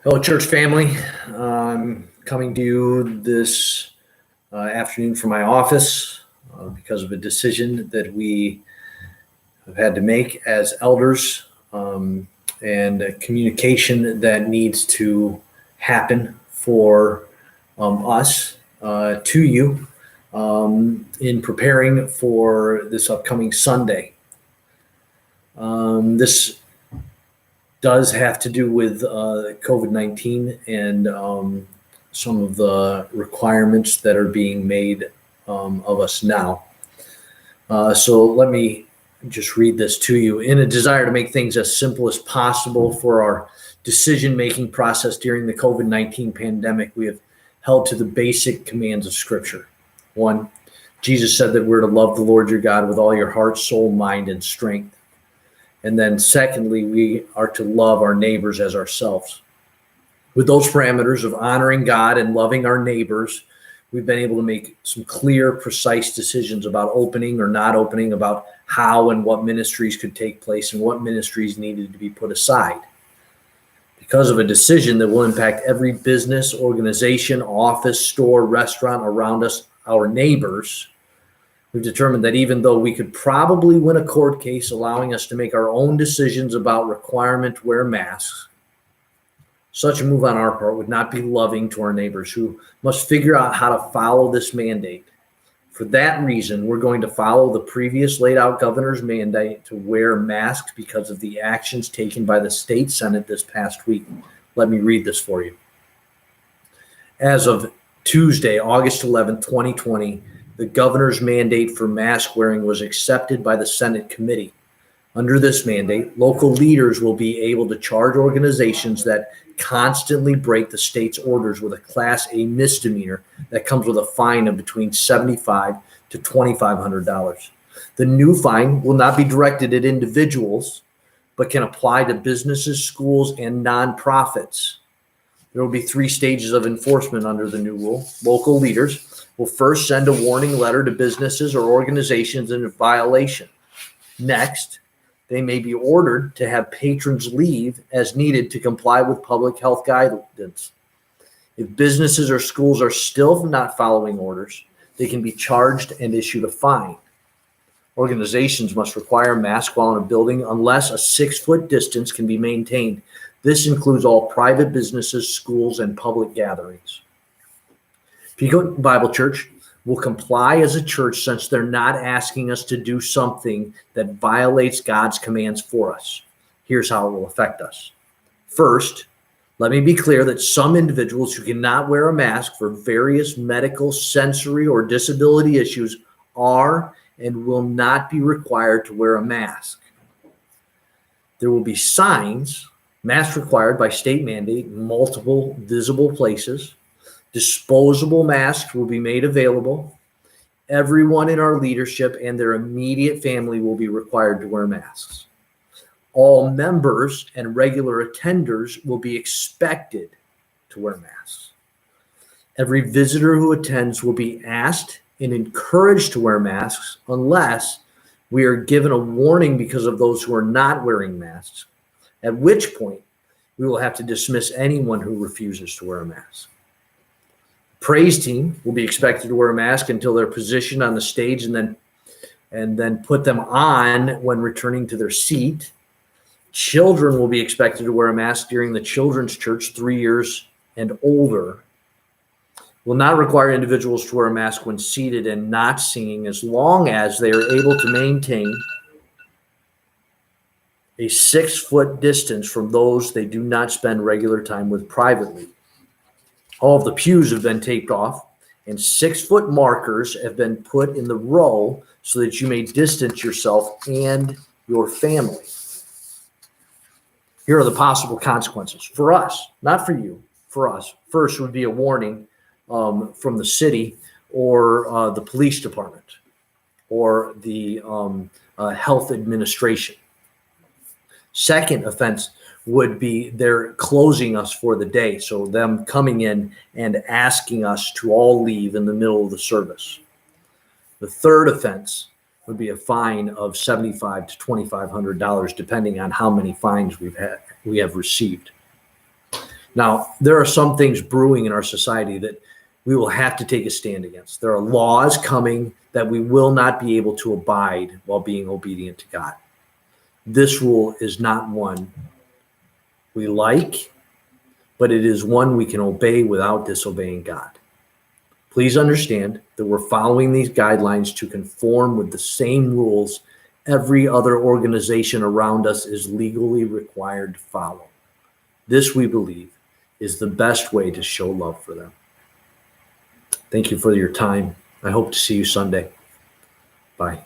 Hello, church family. I'm coming to you this afternoon from my office because of a decision that we have had to make as elders and a communication that needs to happen for us to you in preparing for this upcoming Sunday. This does have to do with COVID-19 and some of the requirements that are being made of us now. So let me just read this to you. In a desire to make things as simple as possible for our decision-making process during the COVID-19 pandemic, we have held to the basic commands of Scripture. 1, Jesus said that we're to love the Lord your God with all your heart, soul, mind, and strength. And then secondly, we are to love our neighbors as ourselves. With those parameters of honoring God and loving our neighbors, we've been able to make some clear, precise decisions about opening or not opening, about how and what ministries could take place and what ministries needed to be put aside. Because of a decision that will impact every business, organization, office, store, restaurant around us, our neighbors, we've determined that even though we could probably win a court case allowing us to make our own decisions about requirement to wear masks, such a move on our part would not be loving to our neighbors who must figure out how to follow this mandate. For that reason, we're going to follow the previous laid out governor's mandate to wear masks because of the actions taken by the state Senate this past week. Let me read this for you. As of Tuesday, August 11, 2020, the governor's mandate for mask wearing was accepted by the Senate committee. Under this mandate, local leaders will be able to charge organizations that constantly break the state's orders with a Class A misdemeanor that comes with a fine of between $75 to $2,500. The new fine will not be directed at individuals, but can apply to businesses, schools, and nonprofits. There will be 3 stages of enforcement under the new rule. Local leaders will first send a warning letter to businesses or organizations in violation. Next, they may be ordered to have patrons leave as needed to comply with public health guidance. If businesses or schools are still not following orders, they can be charged and issued a fine. Organizations must require masks while in a building unless a 6-foot distance can be maintained. This includes all private businesses, schools, and public gatherings. Pequot Bible Church will comply as a church since they're not asking us to do something that violates God's commands for us. Here's how it will affect us. First, let me be clear that some individuals who cannot wear a mask for various medical, sensory, or disability issues are and will not be required to wear a mask. There will be signs, masks required by state mandate in multiple visible places. Disposable masks will be made available. Everyone in our leadership and their immediate family will be required to wear masks. All members and regular attenders will be expected to wear masks. Every visitor who attends will be asked and encouraged to wear masks unless we are given a warning because of those who are not wearing masks, at which point we will have to dismiss anyone who refuses to wear a mask. Praise team will be expected to wear a mask until they're positioned on the stage and then put them on when returning to their seat. Children will be expected to wear a mask during the children's church 3 years and older. Will not require individuals to wear a mask when seated and not singing as long as they are able to maintain a 6-foot distance from those they do not spend regular time with privately. All of the pews have been taped off, and 6-foot markers have been put in the row so that you may distance yourself and your family. Here are the possible consequences for us, not for you, for us. First would be a warning from the city or the police department or the health administration. Second offense would be they're closing us for the day. So them coming in and asking us to all leave in the middle of the service. The third offense would be a fine of $7,500 to $2,500, depending on how many fines we have received. Now, there are some things brewing in our society that we will have to take a stand against. There are laws coming that we will not be able to abide while being obedient to God. This rule is not one we like, but it is one we can obey without disobeying God. Please understand that we're following these guidelines to conform with the same rules every other organization around us is legally required to follow. This, we believe, is the best way to show love for them. Thank you for your time. I hope to see you Sunday. Bye.